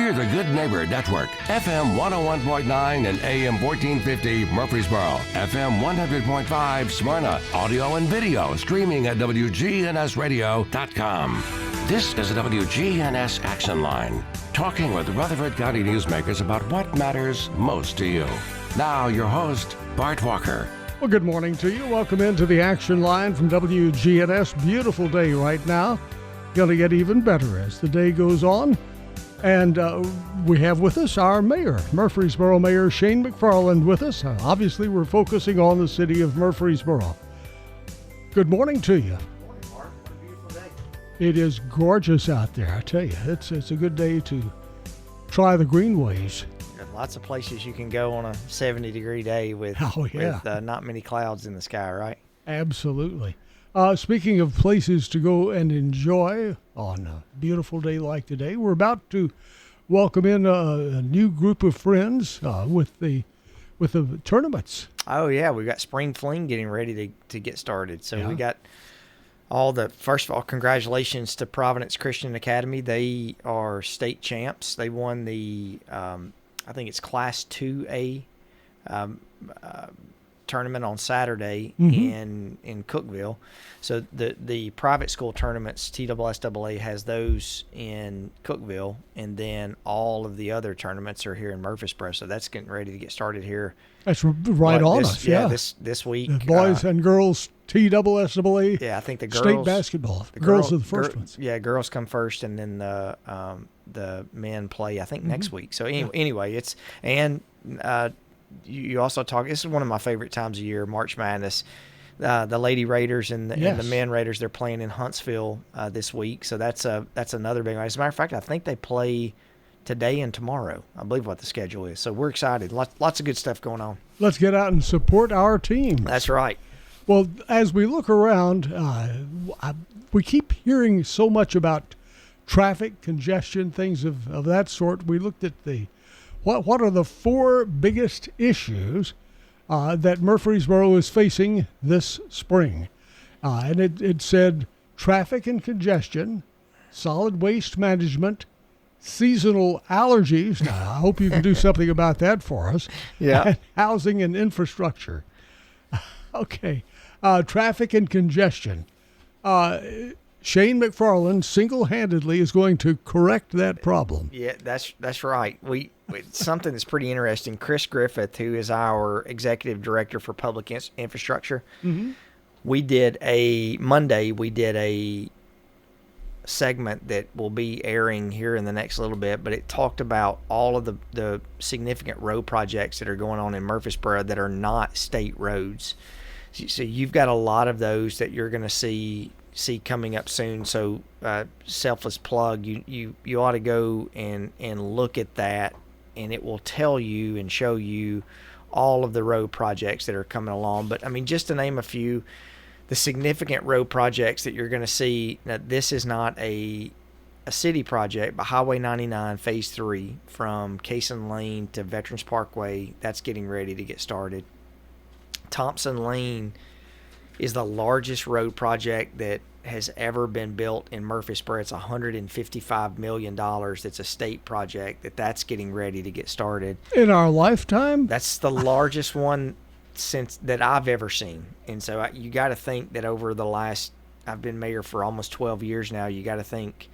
We're the Good Neighbor Network, FM 101.9 and AM 1450 Murfreesboro, FM 100.5 Smyrna, audio and video streaming at WGNSradio.com. This is the WGNS Action Line, talking with Rutherford County newsmakers about what matters most to you. Now, your host, Bart Walker. Well, good morning to you. Welcome into the Action Line from WGNS. Beautiful day right now. Going to get even better as the day goes on. And we have with us our mayor, Murfreesboro Mayor Shane McFarland with us. Obviously, we're focusing on the city of Murfreesboro. Good morning to you. Good morning, Mark. What a beautiful day. It is gorgeous out there, I tell you. It's a good day to try the greenways. There's lots of places you can go on a 70-degree day with not many clouds in the sky, right? Absolutely. Speaking of places to go and enjoy on a beautiful day like today, we're about to welcome in a new group of friends with the tournaments. Oh, yeah. We've got Spring Fling getting ready to get started. So we got first of all, congratulations to Providence Christian Academy. They are state champs. They won the, I think it's Class 2A tournament on Saturday in Cookeville. So the private school tournaments, TSSAA has those in Cookeville, and then all of the other tournaments are here in Murfreesboro. So that's getting ready to get started here. That's right on us. Yeah, this week. The boys and girls TSSAA. Yeah, I think the girls state basketball. The girls are the first ones. Yeah, girls come first, and then the men play, I think, next week. So anyway, it's you also talk. This is one of my favorite times of year, March Madness. The Lady Raiders and the men Raiders, they're playing in Huntsville this week. So that's another big one. As a matter of fact, I think they play today and tomorrow. I believe what the schedule is. So we're excited. Lots of good stuff going on. Let's get out and support our team. That's right. Well, as we look around, we keep hearing so much about traffic, congestion, things of that sort. We looked at what are the four biggest issues that Murfreesboro is facing this spring? And it said traffic and congestion, solid waste management, seasonal allergies. Now, I hope you can do something about that for us. Yeah. And housing and infrastructure. Okay. Traffic and congestion. Shane McFarland single-handedly is going to correct that problem. Yeah, that's right. Something that's pretty interesting. Chris Griffith, who is our executive director for public infrastructure, we did a segment that will be airing here in the next little bit, but it talked about all of the significant road projects that are going on in Murfreesboro that are not state roads. So you've got a lot of those that you're going to see coming up soon. So selfless plug, you ought to go and look at that, and it will tell you and show you all of the road projects that are coming along. But I mean, just to name a few, the significant road projects that you're going to see. Now, this is not a city project, but Highway 99 Phase 3 from Thompson Lane to Veterans Parkway, that's getting ready to get started. Thompson Lane is the largest road project that has ever been built in Murfreesboro. It's $155 million. It's a state project that's getting ready to get started. In our lifetime? That's the largest one since that I've ever seen. And so you got to think that over the last, I've been mayor for almost 12 years now, you got to think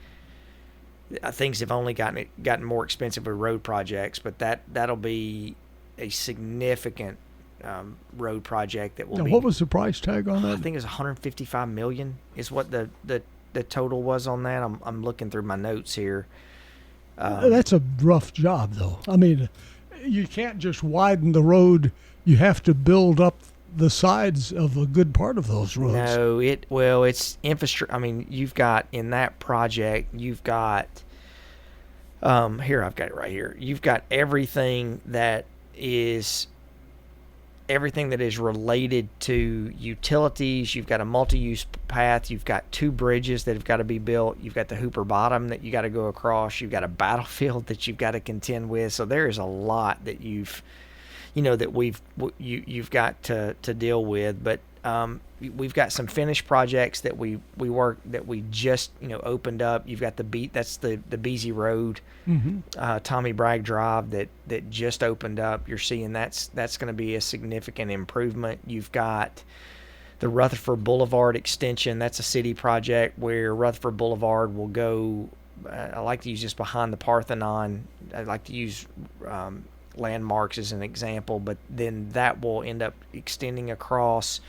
things have only gotten more expensive with road projects, but that'll be a significant road project that will now, be. What was the price tag on that? I think it was $155 million is what the total was on that. I'm looking through my notes here. That's a rough job, though. I mean, you can't just widen the road. You have to build up the sides of a good part of those roads. No, it's infrastructure. I mean, you've got in that project, you've got here, I've got it right here. You've got everything that is related to utilities. You've got a multi-use path. You've got two bridges that have got to be built. You've got the Hooper Bottom that you got to go across. You've got a battlefield that you've got to contend with. So there is a lot that you've that you've got to deal with. But we've got some finished projects that we just opened up. You've got that's the Beasy Road, Tommy Bragg Drive that just opened up. You're seeing that's going to be a significant improvement. You've got the Rutherford Boulevard extension. That's a city project where Rutherford Boulevard will go. I like to use just behind the Parthenon. I like to use landmarks as an example, but then that will end up extending across,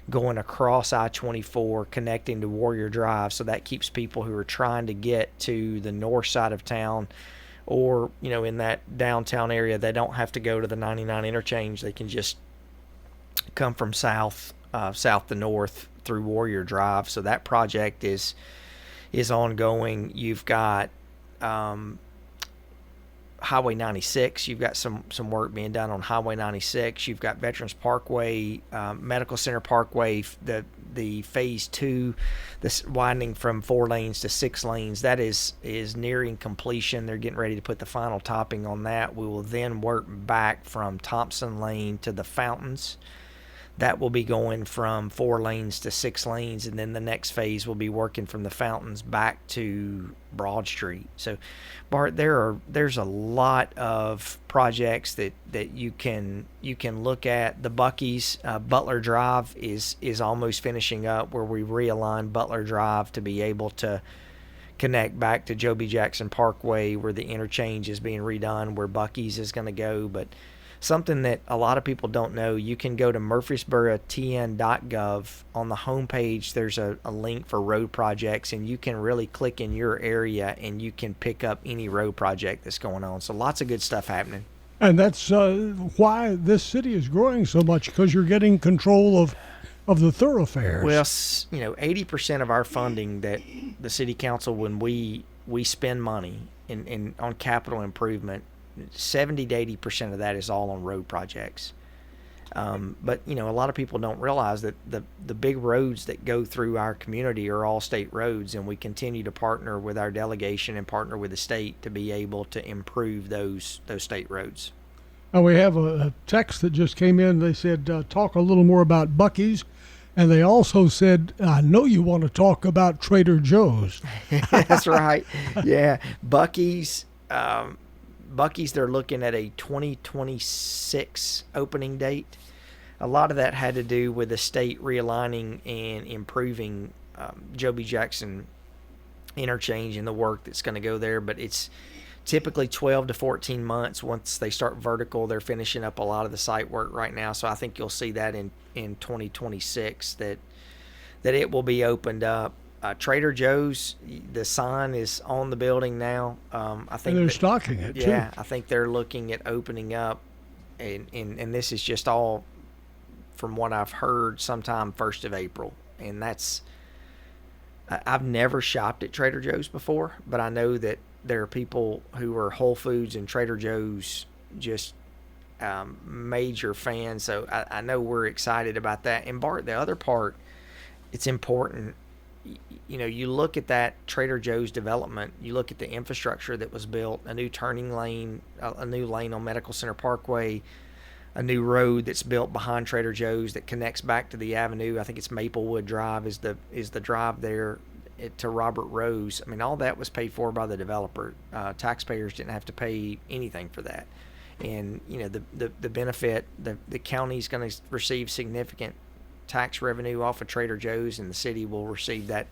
going across I-24, connecting to Warrior Drive. So that keeps people who are trying to get to the north side of town, or in that downtown area, they don't have to go to the 99 interchange. They can just come from south to north through Warrior Drive. So that project is ongoing. You've got Highway 96. You've got some work being done on Highway 96. You've got Veterans Parkway, Medical Center Parkway, the phase 2, this widening from 4 lanes to 6 lanes. That is nearing completion. They're getting ready to put the final topping on that. We will then work back from Thompson Lane to the Fountains. That will be going from 4 lanes to 6 lanes, and then the next phase will be working from the Fountains back to Broad Street. So, Bart, there's a lot of projects that you can look at. The Buc-ee's Butler Drive is almost finishing up, where we realign Butler Drive to be able to connect back to Joe B. Jackson Parkway, where the interchange is being redone, where Buc-ee's is going to go. But something that a lot of people don't know, you can go to murfreesborotn.gov. On the homepage, there's a link for road projects, and you can really click in your area and you can pick up any road project that's going on. So lots of good stuff happening. And that's why this city is growing so much, because you're getting control of the thoroughfares. Well, 80% of our funding that the city council, when we spend money on capital improvement, 70 to 80% of that is all on road projects. But a lot of people don't realize that the big roads that go through our community are all state roads, and we continue to partner with our delegation and partner with the state to be able to improve those state roads. Now we have a text that just came in. They said talk a little more about Buc-ee's, and they also said, I know you want to talk about Trader Joe's. That's right. Yeah, Buc-ee's. Buc-ee's, they're looking at a 2026 opening date. A lot of that had to do with the state realigning and improving Joe B. Jackson interchange and the work that's going to go there. But it's typically 12 to 14 months once they start vertical. They're finishing up a lot of the site work right now. So I think you'll see that in 2026 that it will be opened up. Trader Joe's, the sign is on the building now. I think and they're stocking it too. Yeah, I think they're looking at opening up, and this is just all from what I've heard, sometime 1st of April. And I've never shopped at Trader Joe's before, but I know that there are people who are Whole Foods and Trader Joe's just major fans. So I know we're excited about that. And Bart, the other part, it's important. You look at that Trader Joe's development, you look at the infrastructure that was built, a new turning lane, a new lane on Medical Center Parkway, a new road that's built behind Trader Joe's that connects back to the avenue. I think it's Maplewood Drive is the drive there to Robert Rose. I mean, all that was paid for by the developer. Taxpayers didn't have to pay anything for that. And, the benefit, the county's going to receive significant tax revenue off of Trader Joe's, and the city will receive that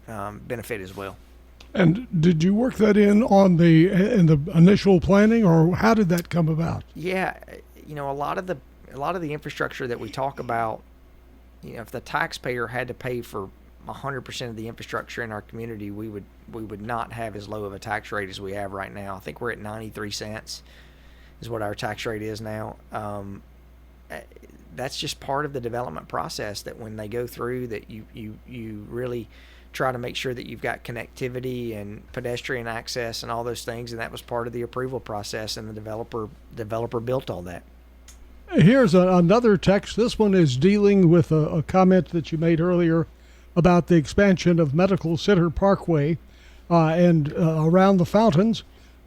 benefit as well. And did you work that in the initial planning, or how did that come about? Yeah, a lot of the infrastructure that we talk about, if the taxpayer had to pay for 100% of the infrastructure in our community, we would not have as low of a tax rate as we have right now. I think we're at 93 cents is what our tax rate is now. That's just part of the development process, that when they go through, that you really try to make sure that you've got connectivity and pedestrian access and all those things, and that was part of the approval process, and the developer built all that. Here's another text. This one is dealing with a comment that you made earlier about the expansion of Medical Center Parkway and around the fountains.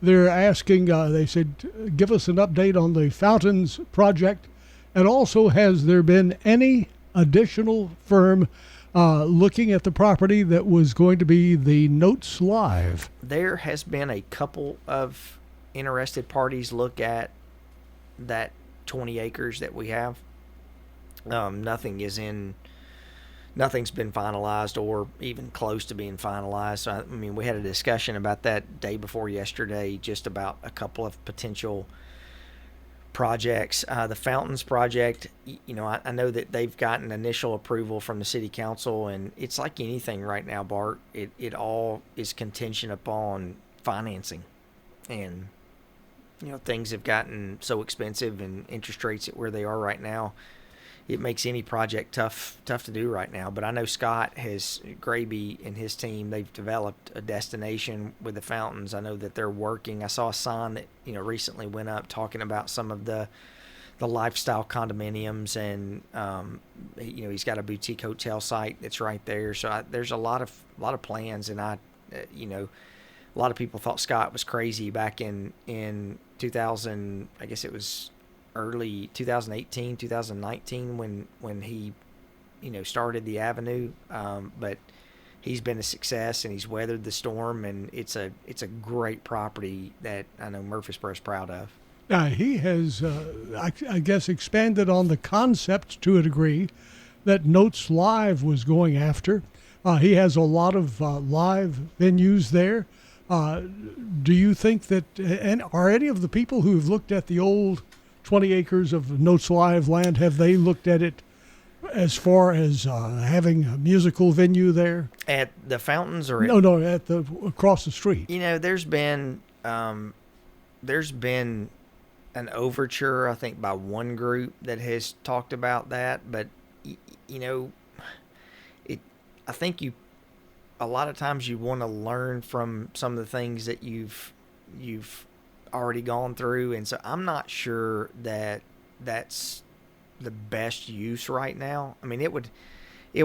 They're asking, they said, give us an update on the fountains project. And also, has there been any additional firm looking at the property that was going to be the Notes Live? There has been a couple of interested parties look at that 20 acres that we have. Nothing's been finalized or even close to being finalized. So, I mean, we had a discussion about that day before yesterday, just about a couple of potential projects. The Fountains project, I know that they've gotten initial approval from the city council, and it's like anything right now, Bart. It all is contingent upon financing, and things have gotten so expensive, and interest rates at where they are right now, it makes any project tough to do right now. But I know Scott Graby and his team, they've developed a destination with the fountains. I know that they're working. I saw a sign that, recently went up talking about some of the lifestyle condominiums, and, he's got a boutique hotel site that's right there. So there's a lot of plans, and a lot of people thought Scott was crazy back in 2000, I guess it was early 2018, 2019 when he, started the Avenue. But he's been a success, and he's weathered the storm, and it's a great property that I know Murfreesboro is proud of. He has, I guess, expanded on the concept to a degree that Notes Live was going after. He has a lot of live venues there. Do you think that, and are any of the people who have looked at the old 20 acres of Notes Live land, have they looked at it as far as having a musical venue there? At the fountains, or no, at the across the street. There's been an overture, I think, by one group that has talked about that, but I think a lot of times you want to learn from some of the things that you've already gone through, and so I'm not sure that that's the best use right now. I mean, it would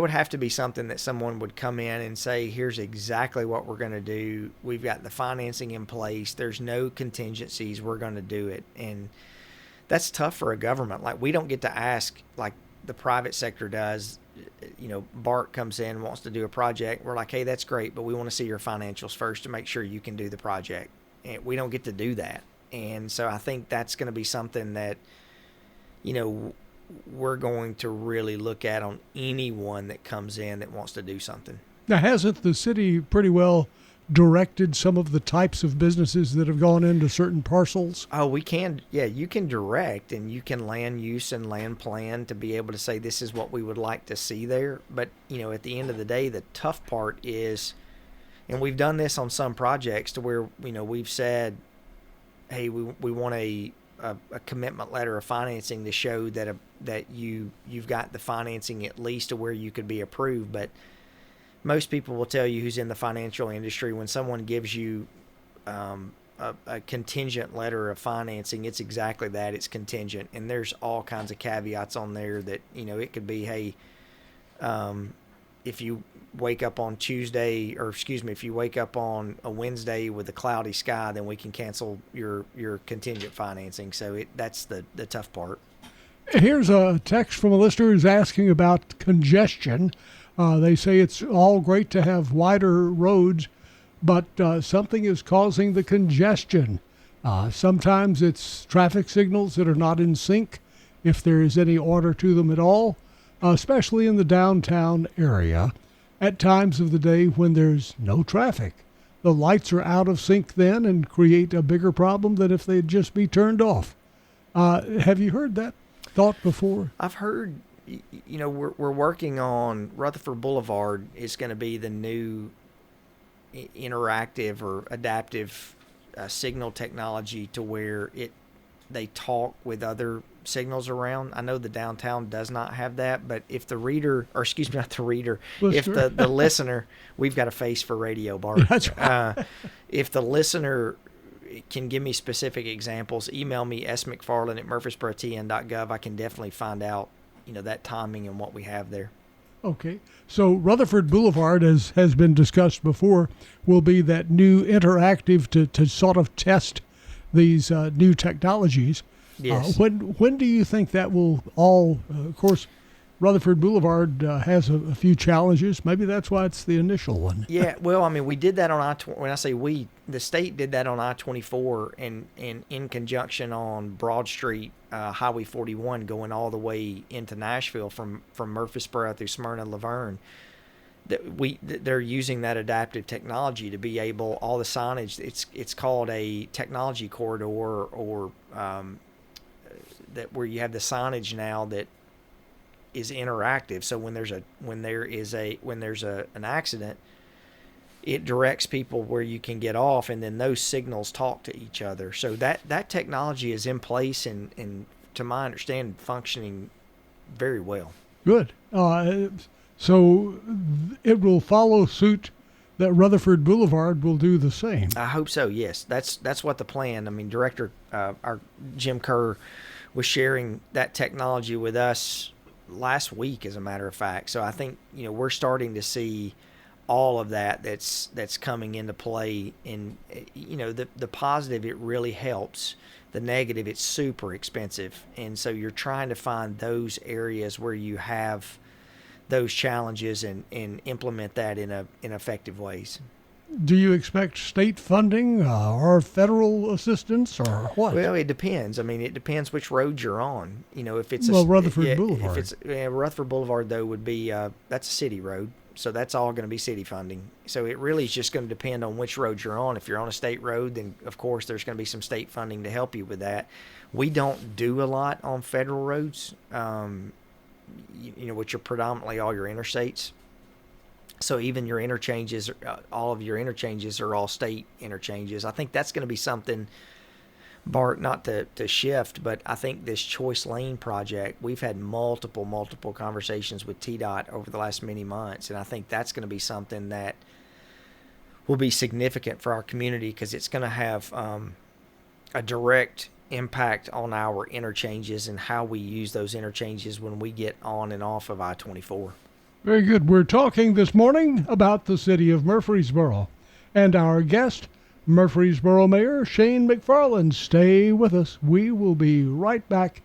have to be something that someone would come in and say, here's exactly what we're going to do. We've got the financing in place. There's no contingencies. We're going to do it. And that's tough for a government. Like, we don't get to ask like the private sector does. Bart comes in, wants to do a project. We're like, hey, that's great, but we want to see your financials first to make sure you can do the project. And we don't get to do that. And so I think that's going to be something that, we're going to really look at on anyone that comes in that wants to do something. Now, hasn't the city pretty well directed some of the types of businesses that have gone into certain parcels? Oh, we can. Yeah, you can direct, and you can land use and land plan to be able to say this is what we would like to see there. But, at the end of the day, the tough part is, and we've done this on some projects to where, we've said, hey, we want a commitment letter of financing to show that you've got the financing at least to where you could be approved. But most people will tell you, who's in the financial industry, when someone gives you a contingent letter of financing, it's exactly that. It's contingent, and there's all kinds of caveats on there that it could be, hey, if you wake up on Tuesday, or if you wake up on a Wednesday with a cloudy sky, then we can cancel your contingent financing. So that's the tough part. Here's a text from a listener who's asking about congestion. They say it's all great to have wider roads, but something is causing the congestion. Sometimes it's traffic signals that are not in sync, if there is any order to them at all, especially in the downtown area. At times of the day when there's no traffic, the lights are out of sync then and create a bigger problem than if they'd just be turned off. Have you heard that thought before? I've heard, we're working on Rutherford Boulevard is going to be the new interactive or adaptive signal technology to where they talk with other signals around. I know the downtown does not have that, but if the reader, or excuse me, not the reader, if the listener, we've got a face for radio, Bart. That's right. If the listener can give me specific examples, email me smcfarland@murfreesborotn.gov. I can definitely find out, that timing and what we have there. Okay. So Rutherford Boulevard, as has been discussed before, will be that new interactive to sort of test these new technologies. Yes. When do you think that will all, of course, Rutherford Boulevard has a few challenges. Maybe that's why it's the initial one. Yeah, well, I mean, we did that on when I say we, the state did that on I-24 and in conjunction on Broad Street, Highway 41, going all the way into Nashville from Murfreesboro through Smyrna, Laverne. They're using that adaptive technology to be able, all the signage. It's called a technology corridor, or that where you have the signage now that is interactive. So when there's an accident, it directs people where you can get off, and then those signals talk to each other. So that technology is in place and to my understanding, functioning very well. Good. So it will follow suit that Rutherford Boulevard will do the same. I hope so. Yes, that's what the plan. I mean, Director our Jim Kerr was sharing that technology with us last week, as a matter of fact. So I think, we're starting to see all of that's coming into play. And the positive, it really helps. The negative, it's super expensive, and so you're trying to find those areas where you have those challenges and implement that in effective ways. Do you expect state funding or federal assistance or what? Well, it depends. I mean, it depends which road you're on. If it's Rutherford Boulevard. If it's Rutherford Boulevard, though, would be that's a city road, so that's all going to be city funding. So it really is just going to depend on which road you're on. If you're on a state road, then of course there's going to be some state funding to help you with that. We don't do a lot on federal roads, which are predominantly all your interstates. So even your interchanges, all of your interchanges are all state interchanges. I think that's going to be something, Bart, not to shift, but I think this Choice Lane project, we've had multiple conversations with TDOT over the last many months, and I think that's going to be something that will be significant for our community, because it's going to have a direct impact on our interchanges and how we use those interchanges when we get on and off of I-24. Very good. We're talking this morning about the city of Murfreesboro. And our guest, Murfreesboro Mayor Shane McFarland. Stay with us. We will be right back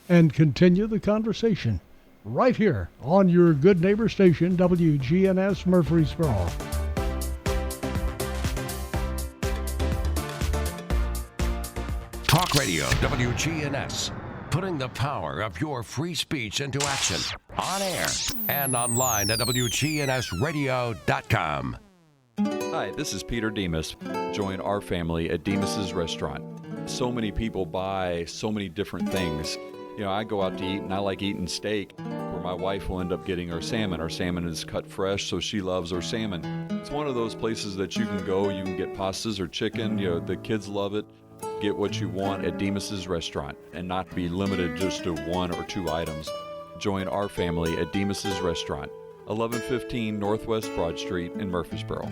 and continue the conversation right here on your good neighbor station, WGNS Murfreesboro. Talk Radio, WGNS. Putting the power of your free speech into action. On air and online at WGNSradio.com. Hi, this is Peter Demas. Join our family at Demas's Restaurant. So many people buy so many different things. I go out to eat and I like eating steak, where my wife will end up getting our salmon. Our salmon is cut fresh, so she loves our salmon. It's one of those places that you can go, you can get pastas or chicken, the kids love it. Get what you want at Demas's Restaurant and not be limited just to one or two items. Join our family at Demas's Restaurant, 1115 Northwest Broad Street in Murfreesboro.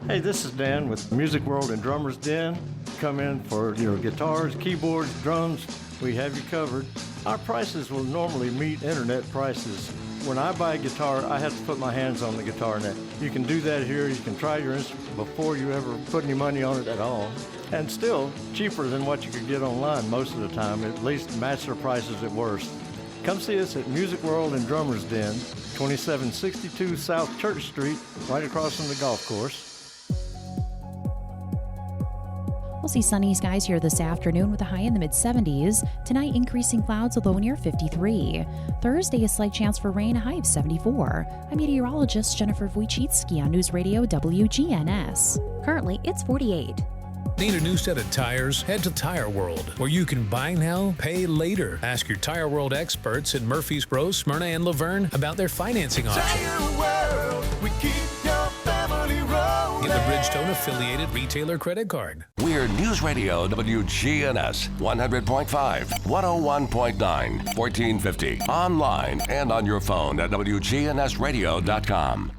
Hey, this is Dan with Music World and Drummers Den. Come in for your guitars, keyboards, drums. We have you covered. Our prices will normally meet internet prices. When I buy a guitar, I have to put my hands on the guitar net. You can do that here. You can try your instrument before you ever put any money on it at all. And still cheaper than what you could get online most of the time, at least match their prices at worst. Come see us at Music World and Drummers Den, 2762 South Church Street, right across from the golf course. We'll see sunny skies here this afternoon with a high in the mid-70s. Tonight, increasing clouds, a low near 53. Thursday, a slight chance for rain, a high of 74. I'm meteorologist Jennifer Wojcicki on News Radio WGNS. Currently, it's 48. Need a new set of tires? Head to Tire World, where you can buy now, pay later. Ask your Tire World experts in Murfreesboro, Smyrna, and Laverne about their financing options. Tire World, we keep your family rolling. Get the Bridgestone-affiliated retailer credit card. We're News Radio WGNS 100.5, 101.9, 1450. Online and on your phone at WGNSradio.com.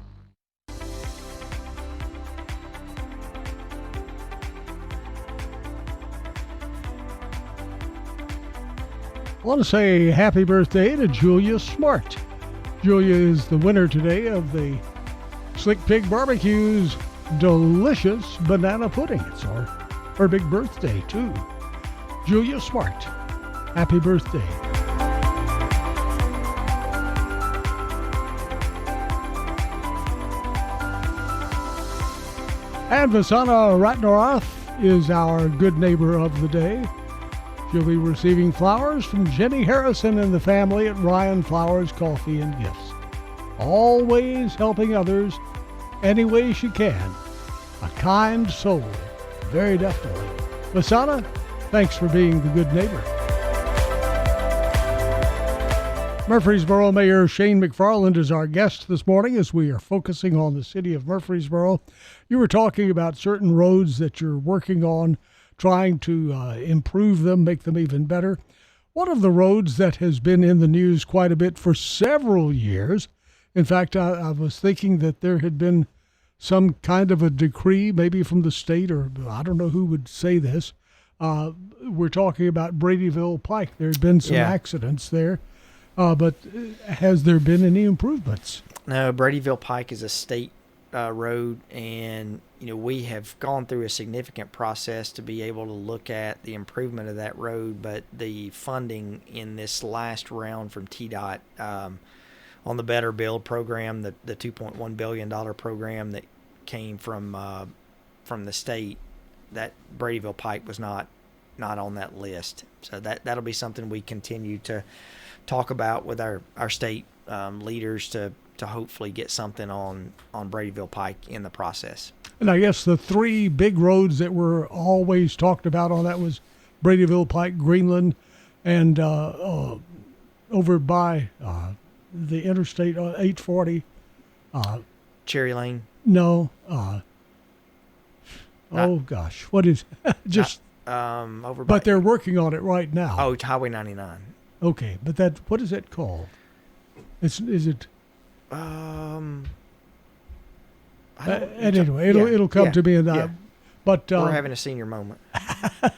I want to say happy birthday to Julia Smart. Julia is the winner today of the Slick Pig Barbecue's delicious banana pudding. It's her big birthday, too. Julia Smart, happy birthday. And Vasana Ratnarath is our good neighbor of the day. She'll be receiving flowers from Jenny Harrison and the family at Ryan Flowers Coffee and Gifts. Always helping others any way she can. A kind soul, very definitely. Vasana, thanks for being the good neighbor. Murfreesboro Mayor Shane McFarland is our guest this morning as we are focusing on the city of Murfreesboro. You were talking about certain roads that you're working on, trying to improve them, make them even better. One of the roads that has been in the news quite a bit for several years, in fact, I was thinking that there had been some kind of a decree, maybe from the state, or I don't know who would say this. We're talking about Bradyville Pike. There had been some accidents there. But has there been any improvements? No, Bradyville Pike is a state road, and we have gone through a significant process to be able to look at the improvement of that road. But the funding in this last round from TDOT on the Better Build program, the $2.1 billion program that came from the state, that Bradyville Pike was not on that list. So that'll be something we continue to talk about with our state leaders to hopefully get something on Bradyville Pike in the process. And I guess the three big roads that were always talked about on that was Bradyville Pike, Greenland, and over by the interstate 840. Cherry Lane? No. Gosh. What is just over by, but they're working on it right now. Oh, Highway 99. Okay, but what is it called? Is it? Anyway, it'll come to me, but we're having a senior moment.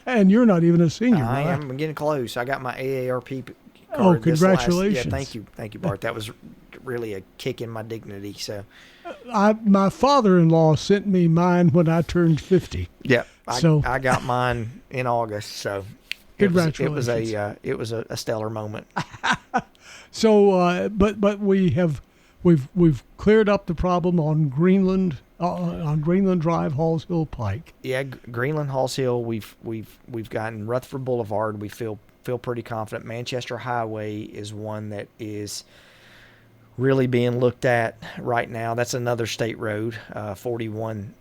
And you're not even a senior. I am. I'm getting close. I got my AARP card. Oh, congratulations! Thank you, Bart. That was really a kick in my dignity. So, my father-in-law sent me mine when I turned 50. Yeah, I got mine in August. So. Congratulations! It was a stellar moment. So, but we've cleared up the problem on Greenland Drive, Halls Hill Pike. Yeah, Greenland, Halls Hill. We've gotten Rutherford Boulevard. We feel pretty confident. Manchester Highway is one that is really being looked at right now. That's another state road, 41.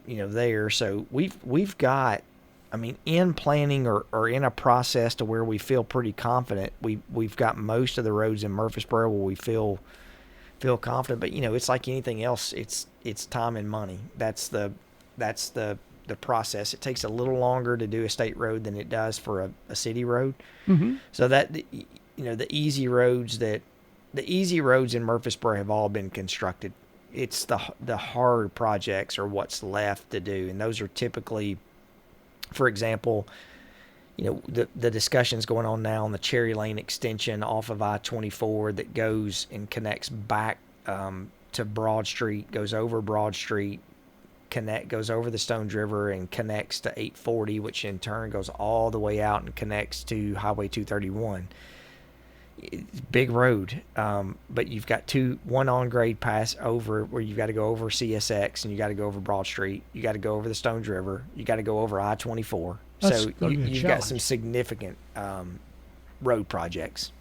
There. So we've got. I mean, in planning or in a process to where we feel pretty confident, we've got most of the roads in Murfreesboro where we feel confident. But it's like anything else. It's time and money. That's the process. It takes a little longer to do a state road than it does for a city road. Mm-hmm. So that the easy roads in Murfreesboro have all been constructed. It's the hard projects are what's left to do, and those are typically. For example, the discussions going on now on the Cherry Lane extension off of I-24 that goes and connects back to Broad Street, goes over Broad Street, goes over the Stones River and connects to 840, which in turn goes all the way out and connects to Highway 231. It's big road, but you've got one on-grade pass over where you've got to go over CSX and you got to go over Broad Street. You got to go over the Stones River. You got to go over I-24. So you've got some significant road projects.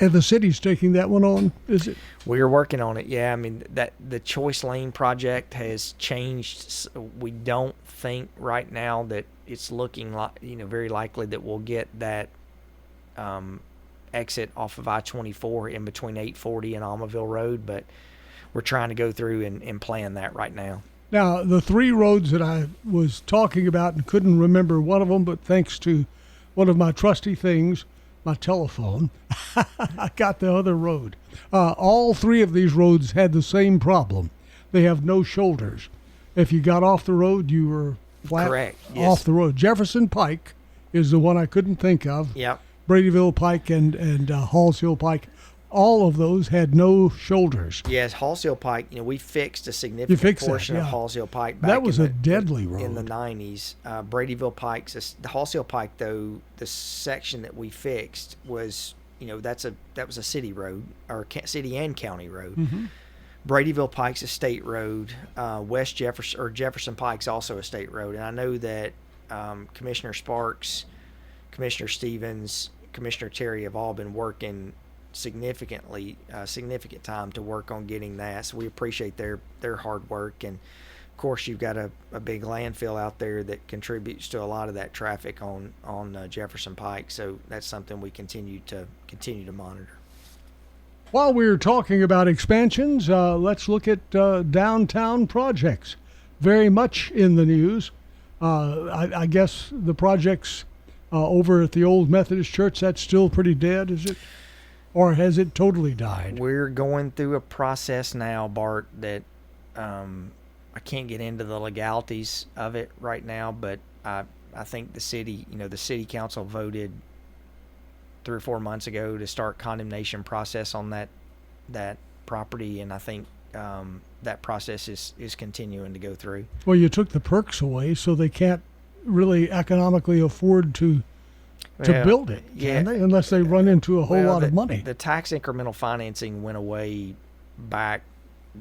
And the city's taking that one on, is it? We're working on it, yeah. I mean, that the Choice Lane project has changed. We don't think right now that it's looking like, very likely that we'll get that exit off of I-24 in between 840 and Almaville Road, but we're trying to go through and plan that right now. Now, the three roads that I was talking about and couldn't remember one of them, but thanks to one of my trusty things, my telephone, I got the other road. All three of these roads had the same problem. They have no shoulders. If you got off the road, you were flat Correct. Yes. off the road. Jefferson Pike is the one I couldn't think of. Yep. Bradyville Pike and Halls Hill Pike all of those had no shoulders. Yes, Hallsville Pike, we fixed a significant portion of Hallsville Pike back that was a deadly road in the 90s. Bradyville Pike's, the Hallsville Pike, though, the section that we fixed was, that was a city road, or city and county road. Mm-hmm. Bradyville Pike's a state road. West Jefferson, or Jefferson Pike's also a state road. And I know that Commissioner Sparks, Commissioner Stevens, Commissioner Terry have all been working significant time to work on getting that. So we appreciate their hard work. And of course, you've got a big landfill out there that contributes to a lot of that traffic on Jefferson Pike. So that's something we continue to monitor. While we're talking about expansions, let's look at downtown projects. Very much in the news. I guess the projects over at the old Methodist Church, that's still pretty dead, is it? Or has it totally died? We're going through a process now, Bart, that I can't get into the legalities of it right now, but I think the city council voted 3 or 4 months ago to start condemnation process on that property, and I think that process is continuing to go through. Well, you took the perks away, so they can't really economically afford to build it, can they? Unless they run into a whole lot of money. The tax incremental financing went away back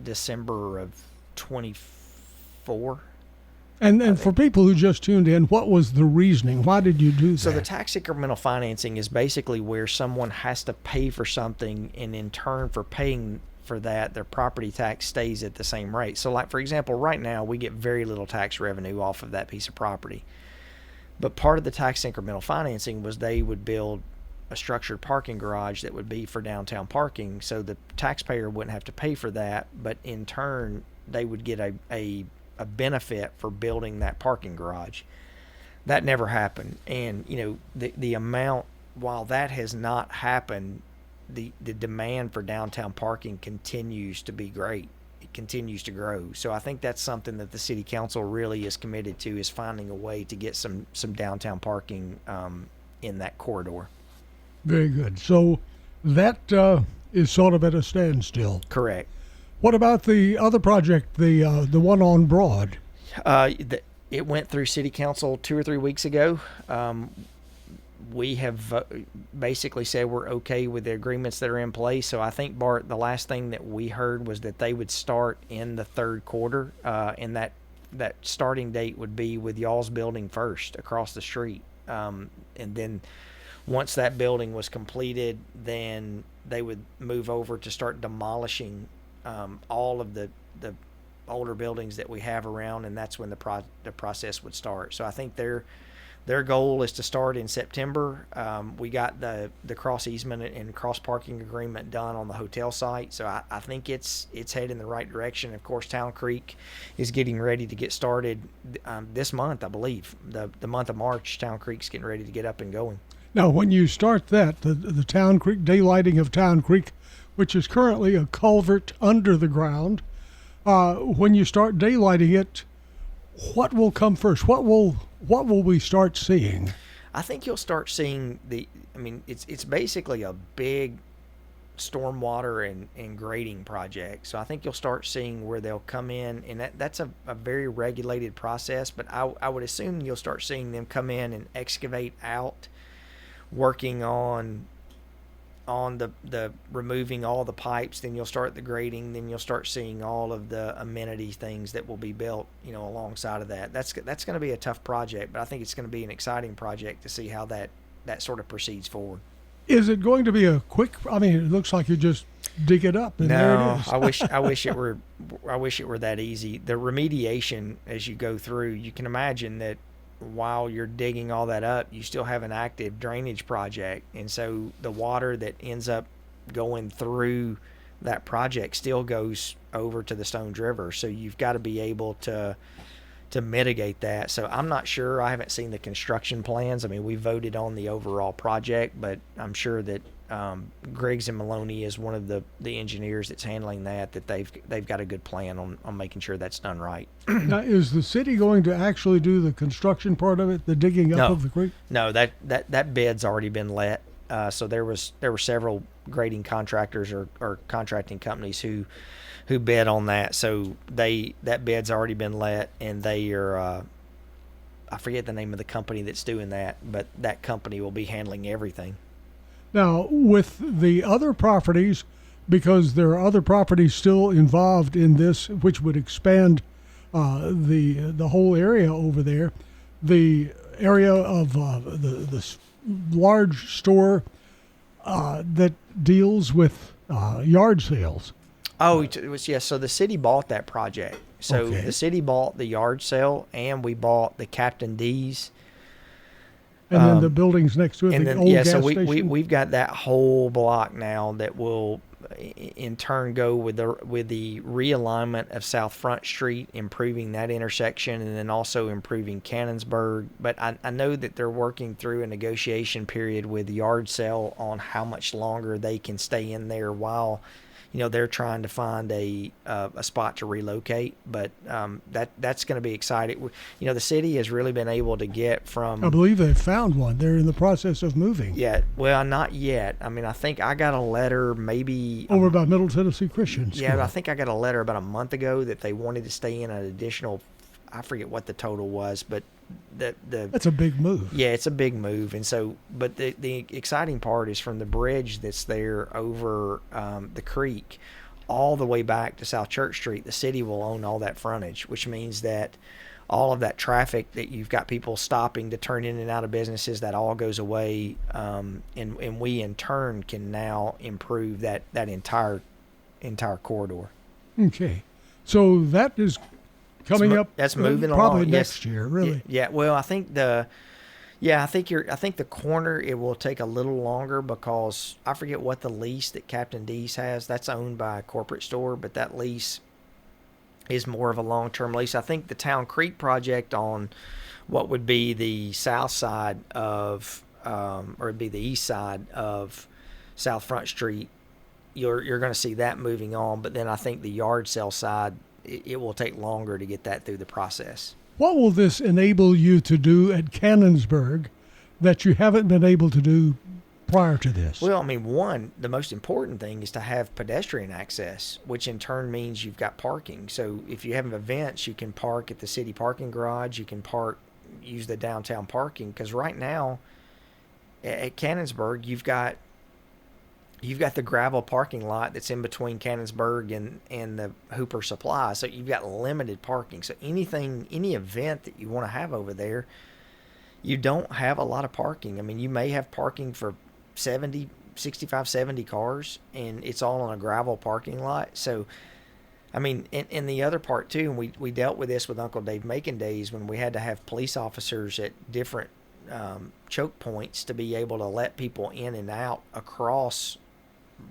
December of 24. And for people who just tuned in, what was the reasoning? Why did you do that? So the tax incremental financing is basically where someone has to pay for something, and in turn for paying for that, their property tax stays at the same rate. So like, for example, right now we get very little tax revenue off of that piece of property. But part of the tax incremental financing was they would build a structured parking garage that would be for downtown parking, so the taxpayer wouldn't have to pay for that, but in turn they would get a benefit for building that parking garage. That never happened. And the amount, while that has not happened, the demand for downtown parking continues to be great. It continues to grow. So I think that's something that the city council really is committed to, is finding a way to get some downtown parking in that corridor. Very good. So that is sort of at a standstill. Correct. What about the other project, the one on Broad? It went through city council 2 or 3 weeks ago. We have basically said we're okay with the agreements that are in place. So I think, Bart, the last thing that we heard was that they would start in the third quarter, and that starting date would be with y'all's building first across the street. And then once that building was completed, then they would move over to start demolishing all of the older buildings that we have around, and that's when the process would start. So I think their goal is to start in September. We got the cross easement and cross parking agreement done on the hotel site, so I think it's headed in the right direction. Of course, Town Creek is getting ready to get started this month, I believe. The month of March, Town Creek's getting ready to get up and going. Now, when you start that, the Town Creek, daylighting of Town Creek, which is currently a culvert under the ground, when you start daylighting it, what will come first? What will we start seeing? I think you'll start seeing it's basically a big stormwater and grading project. So I think you'll start seeing where they'll come in, and that's a very regulated process, but I would assume you'll start seeing them come in and excavate out, working on the removing all the pipes. Then you'll start the grading, then you'll start seeing all of the amenity things that will be built alongside of that. That's going to be a tough project, but I think it's going to be an exciting project to see how that sort of proceeds forward. Is it going to be a quick? I mean, it looks like you just dig it up and there it is. I wish it were that easy. The remediation, as you go through, you can imagine that while you're digging all that up, you still have an active drainage project, and so the water that ends up going through that project still goes over to the Stones River. So you've got to be able to mitigate that. So I'm not sure. I haven't seen the construction plans. I mean, we voted on the overall project, but I'm sure that Griggs and Maloney is one of the engineers that's handling that they've got a good plan on making sure that's done right. Now, is the city going to actually do the construction part of it, the digging up of the creek? No, that bed's already been let. So there were several grading contractors or contracting companies who bid on that. So that bid's already been let, and they are I forget the name of the company that's doing that, but that company will be handling everything. Now, with the other properties, because there are other properties still involved in this, which would expand the whole area over there, the area of the large store that deals with yard sales. Oh, it was, yes. So the city bought that project. So Okay. the city bought the yard sale, and we bought the Captain D's. And then the buildings next to it, And the then, old gas so station. we've got that whole block now that will in turn go with the realignment of South Front Street, improving that intersection, and then also improving Cannonsburg. But I know that they're working through a negotiation period with yard sale on how much longer they can stay in there while they're trying to find a spot to relocate. But that's going to be exciting. The city has really been able to get from. I believe they found one. They're in the process of moving. Yeah, well, not yet. I mean, I think I got a letter maybe Over by Middle Tennessee Christian School. Yeah, I think I got a letter about a month ago that they wanted to stay in an additional. I forget what the total was, but That's a big move. yeah, it's a big move. And so, but the exciting part is from the bridge that's there over the creek all the way back to South Church Street, the city will own all that frontage, which means that all of that traffic that you've got people stopping to turn in and out of businesses, that all goes away. And we in turn can now improve that entire corridor. Okay. So that is coming up. That's moving probably along. next Yes. year, really. Yeah. Well, I think I think the corner, it will take a little longer because I forget what the lease that Captain D's has. That's owned by a corporate store, but that lease is more of a long-term lease. I think the Town Creek project on what would be the south side of, or it'd be the east side of South Front Street, you're going to see that moving on. But then I think the yard sale side, it will take longer to get that through the process. What will this enable you to do at Cannonsburg that you haven't been able to do prior to this? Well, I mean, the most important thing is to have pedestrian access, which in turn means you've got parking. So if you have events, you can park at the city parking garage. You can use the downtown parking. Because right now at Cannonsburg, you've got the gravel parking lot that's in between Cannonsburg and the Hooper Supply. So you've got limited parking. So any event that you want to have over there, you don't have a lot of parking. I mean, you may have parking for 65, 70 cars, and it's all on a gravel parking lot. So, I mean, and the other part too, and we dealt with this with Uncle Dave Macon days when we had to have police officers at different choke points to be able to let people in and out across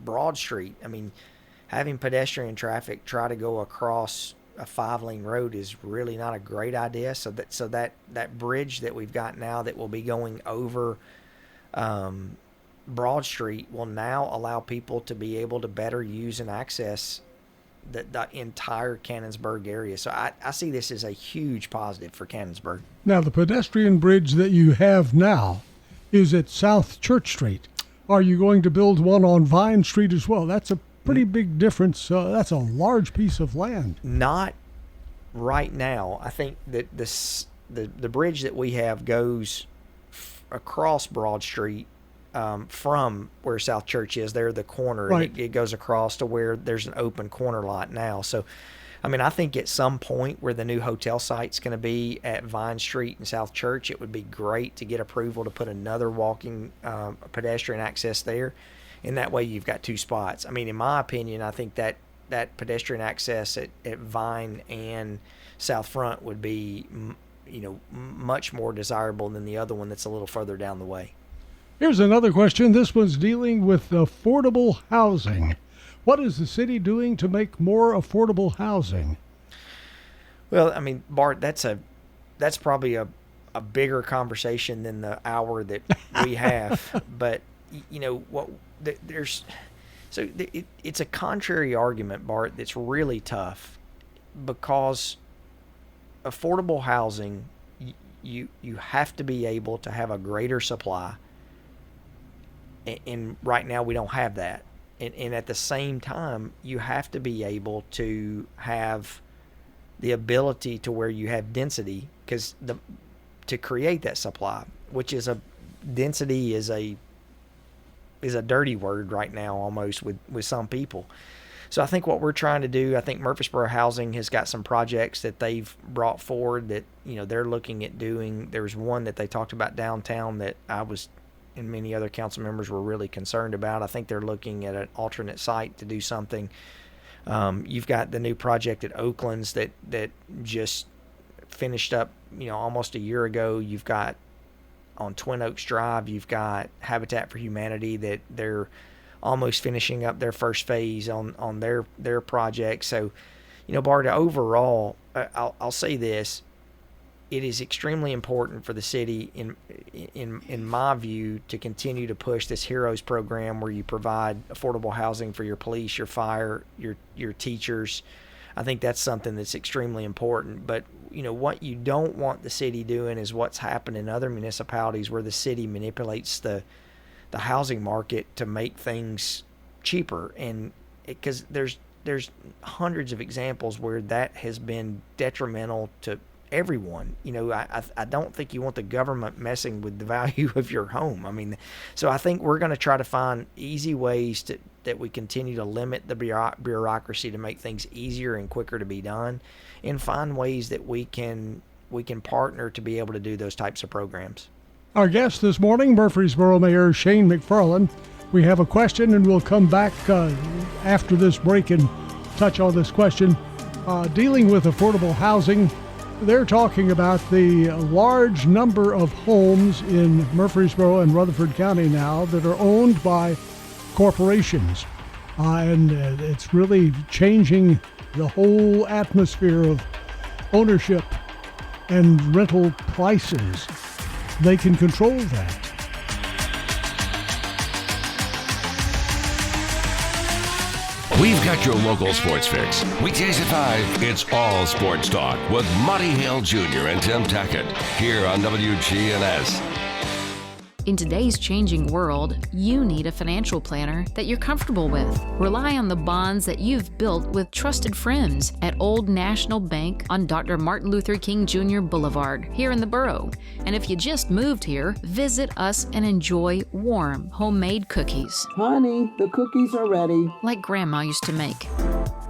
Broad Street. I mean, having pedestrian traffic try to go across a 5-lane road is really not a great idea. So that bridge that we've got now that will be going over Broad Street will now allow people to be able to better use and access the entire Cannonsburg area. So I see this as a huge positive for Cannonsburg. Now, the pedestrian bridge that you have now is at South Church Street. Are you going to build one on Vine Street as well? That's a pretty big difference. That's a large piece of land. Not right now. I think that the bridge that we have goes across Broad Street from where South Church is. There, the corner. Right. It goes across to where there's an open corner lot now. So, I mean, I think at some point where the new hotel site's going to be at Vine Street and South Church, it would be great to get approval to put another walking pedestrian access there. And that way you've got two spots. I mean, in my opinion, I think that pedestrian access at Vine and South Front would be, much more desirable than the other one that's a little further down the way. Here's another question. This one's dealing with affordable housing. What is the city doing to make more affordable housing? Well, I mean, Bart, that's probably a bigger conversation than the hour that we have. But it's a contrary argument, Bart, that's really tough because affordable housing, you have to be able to have a greater supply And right now we don't have that. And at the same time, you have to be able to have the ability to where you have density, because to create that supply, which is density is a dirty word right now almost with some people. So I think what we're trying to do, I think Murfreesboro Housing has got some projects that they've brought forward that, they're looking at doing. There's one that they talked about downtown that I was, and many other council members were really concerned about. I think they're looking at an alternate site to do something. You've got the new project at Oakland's that just finished up, almost a year ago. You've got on Twin Oaks Drive, you've got Habitat for Humanity that they're almost finishing up their first phase on their project. So, Bart, overall, I'll say this: it is extremely important for the city, in my view, to continue to push this HEROES program where you provide affordable housing for your police, your fire, your teachers. I think that's something that's extremely important. But, what you don't want the city doing is what's happened in other municipalities where the city manipulates the housing market to make things cheaper. And because there's hundreds of examples where that has been detrimental to everyone. I don't think you want the government messing with the value of your home. So I think we're going to try to find easy ways that we continue to limit the bureaucracy to make things easier and quicker to be done, and find ways that we can partner to be able to do those types of programs. Our guest this morning, Murfreesboro Mayor Shane McFarland. We have a question, and we'll come back after this break and touch on this question. Dealing with affordable housing, they're talking about the large number of homes in Murfreesboro and Rutherford County now that are owned by corporations. And it's really changing the whole atmosphere of ownership and rental prices. They can control that. We've got your local sports fix. Weekdays at 5, it's all sports talk with Monty Hale Jr. and Tim Tackett here on WGNS. In today's changing world, you need a financial planner that you're comfortable with. Rely on the bonds that you've built with trusted friends at Old National Bank on Dr. Martin Luther King Jr. Boulevard here in the borough. And if you just moved here, visit us and enjoy warm, homemade cookies. Honey, the cookies are ready. Like Grandma used to make.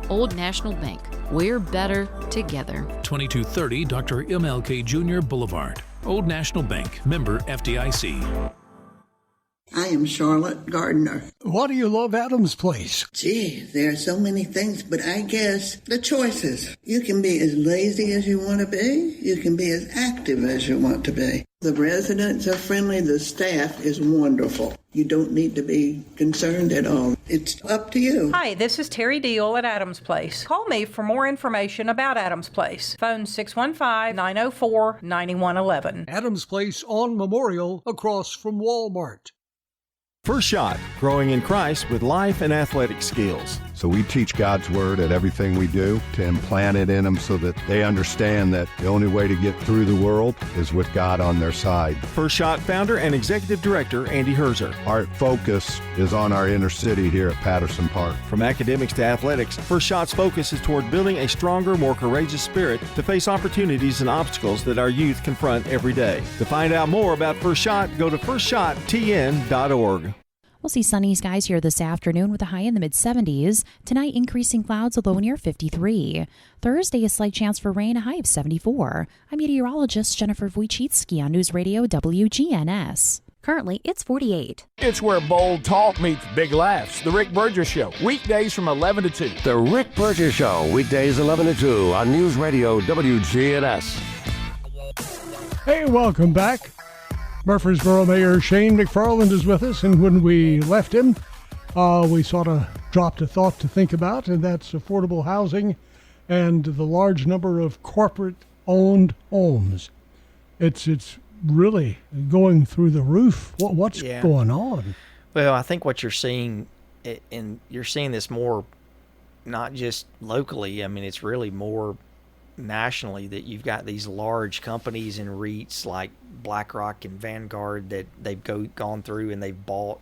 Old National Bank. We're better together. 2230 Dr. MLK Jr. Boulevard. Old National Bank, member FDIC. I am Charlotte Gardner. Why do you love Adams Place? Gee, there are so many things, but I guess the choices. You can be as lazy as you want to be. You can be as active as you want to be. The residents are friendly. The staff is wonderful. You don't need to be concerned at all. It's up to you. Hi, this is Terry Deal at Adams Place. Call me for more information about Adams Place. Phone 615-904-9111. Adams Place on Memorial across from Walmart. First Shot, growing in Christ with life and athletic skills. So we teach God's Word at everything we do to implant it in them so that they understand that the only way to get through the world is with God on their side. First Shot founder and executive director Andy Herzer. Our focus is on our inner city here at Patterson Park. From academics to athletics, First Shot's focus is toward building a stronger, more courageous spirit to face opportunities and obstacles that our youth confront every day. To find out more about First Shot, go to firstshottn.org. We'll see sunny skies here this afternoon with a high in the mid-70s. Tonight, increasing clouds, a low near 53. Thursday, a slight chance for rain, a high of 74. I'm meteorologist Jennifer Wojcicki on News Radio WGNS. Currently, it's 48. It's where bold talk meets big laughs. The Rick Burgess Show, weekdays from 11 to 2. The Rick Burgess Show, weekdays 11 to 2 on News Radio WGNS. Hey, welcome back. Murfreesboro Mayor Shane McFarland is with us, and when we left him, we sort of dropped a thought to think about, and that's affordable housing and the large number of corporate-owned homes. It's really going through the roof. What's going on? Well, I think what you're seeing, and you're seeing this more not just locally, it's really more nationally, that you've got these large companies and REITs like BlackRock and Vanguard that they've gone through and they've bought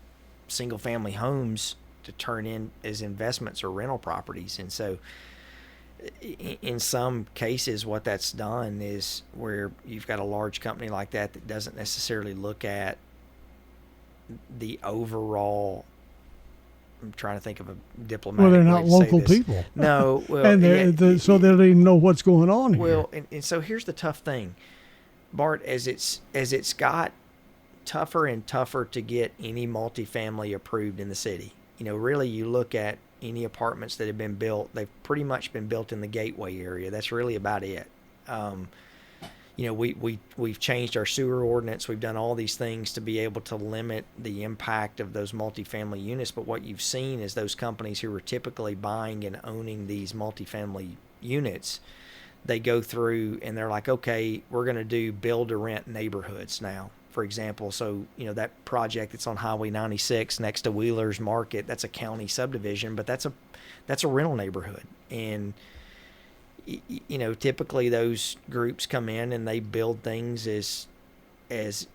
single family homes to turn in as investments or rental properties. And so in some cases, what that's done is where you've got a large company like that doesn't necessarily look at the overall. I'm trying to think of a diplomatic Well, they're way not to say local this. people. No, well, and so they don't even know what's going on here. Well, and so here's the tough thing, Bart. As it's got tougher and tougher to get any multifamily approved in the city. Really, you look at any apartments that have been built, they've pretty much been built in the Gateway area. That's really about it. We've changed our sewer ordinance. We've done all these things to be able to limit the impact of those multifamily units. But what you've seen is those companies who are typically buying and owning these multifamily units, they go through and they're like, okay, we're going to do build-to-rent neighborhoods now. For example, so that project that's on Highway 96 next to Wheeler's Market, that's a county subdivision, but that's a rental neighborhood. And typically those groups come in and they build things as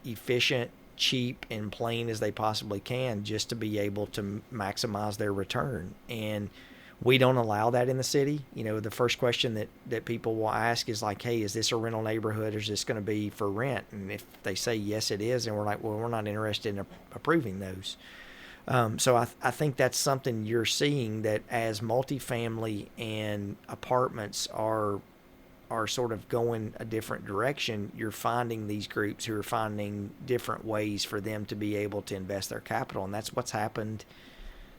efficient, cheap, and plain as they possibly can, just to be able to maximize their return. And we don't allow that in the city. The first question that people will ask is like, hey, is this a rental neighborhood or is this going to be for rent? And if they say yes, it is, and we're like, well, we're not interested in approving those. So I think that's something you're seeing, that as multifamily and apartments are sort of going a different direction, you're finding these groups who are finding different ways for them to be able to invest their capital. And that's what's happened.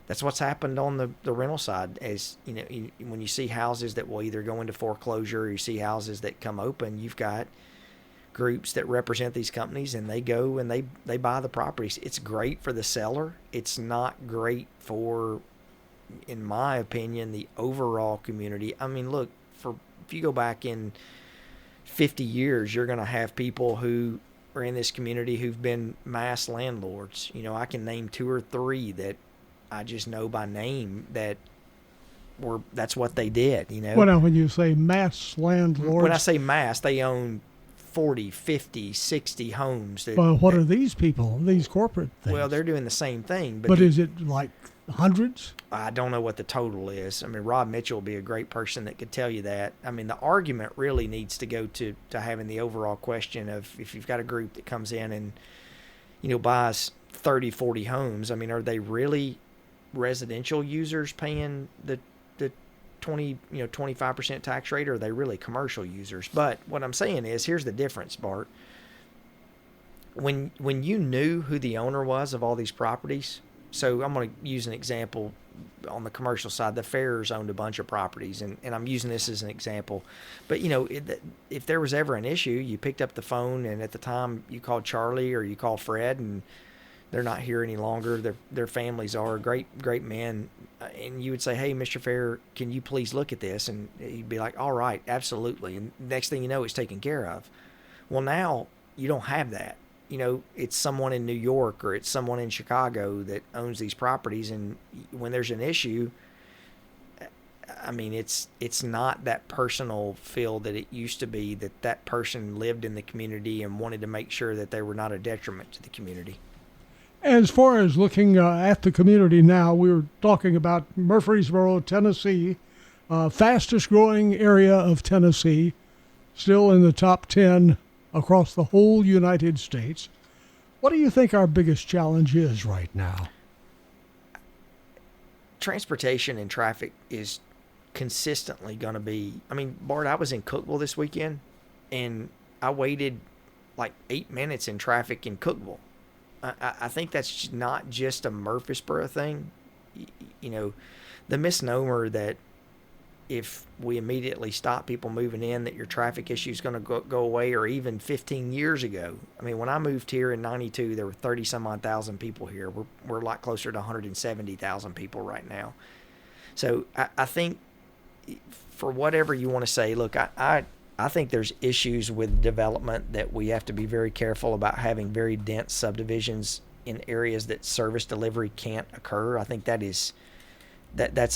That's what's happened on the rental side. As when you see houses that will either go into foreclosure, or you see houses that come open, you've got groups that represent these companies, and they go and they buy the properties. It's great for the seller. It's not great for, in my opinion, the overall community. I mean, look, if you go back in 50 years, you're going to have people who are in this community who've been mass landlords. I can name 2 or 3 that I just know by name that's what they did. Well, now, when you say mass landlords, when I say mass, they own 40, 50, 60 homes. What are these people, these corporate things? Well, they're doing the same thing. But is it like hundreds? I don't know what the total is. I mean, Rob Mitchell would be a great person that could tell you that. I mean, the argument really needs to go to having the overall question of, if you've got a group that comes in and, buys 30, 40 homes, I mean, are they really residential users paying the 25% tax rate, or are they really commercial users? But what I'm saying is, here's the difference, Bart. When you knew who the owner was of all these properties, so I'm going to use an example on the commercial side. The Farrers owned a bunch of properties, and I'm using this as an example. But, if there was ever an issue, you picked up the phone, and at the time you called Charlie or you called Fred, and they're not here any longer. Their families are great men. And you would say, hey, Mr. Fair, can you please look at this? And he'd be like, all right, absolutely. And next thing you know, it's taken care of. Well, now you don't have that. It's someone in New York or it's someone in Chicago that owns these properties. And when there's an issue, I mean, it's not that personal feel that it used to be, that person lived in the community and wanted to make sure that they were not a detriment to the community. As far as looking at the community now, we were talking about Murfreesboro, Tennessee, fastest growing area of Tennessee, still in the top 10 across the whole United States. What do you think our biggest challenge is right now? Transportation and traffic is consistently going to be, I mean, Bart, I was in Cookeville this weekend, and I waited like 8 minutes in traffic in Cookeville. I think that's not just a Murfreesboro thing. The misnomer that if we immediately stop people moving in, that your traffic issue is going to go away, or even 15 years ago. I mean, when I moved here in 92, there were 30-some-odd thousand people here. We're a lot closer to 170,000 people right now. So I think, for whatever you want to say, look, I think there's issues with development that we have to be very careful about, having very dense subdivisions in areas that service delivery can't occur. I think that's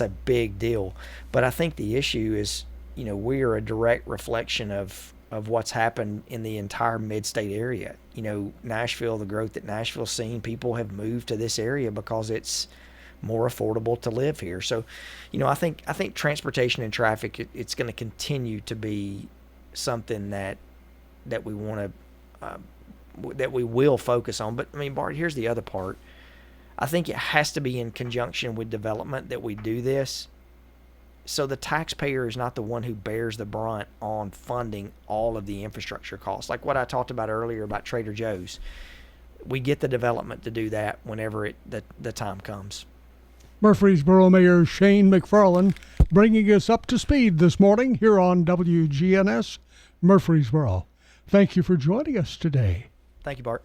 a big deal. But I think the issue is, we are a direct reflection of of what's happened in the entire mid-state area. Nashville, the growth that Nashville's seen, people have moved to this area because it's more affordable to live here. So, I think transportation and traffic, it's going to continue to be something that we want to that we will focus on. But I mean, Bart, here's the other part. I think it has to be in conjunction with development that we do this. So the taxpayer is not the one who bears the brunt on funding all of the infrastructure costs. Like what I talked about earlier about Trader Joe's. We get the development to do that whenever the time comes. Murfreesboro Mayor Shane McFarland bringing us up to speed this morning here on WGNS Murfreesboro. Thank you for joining us today. Thank you, Bart.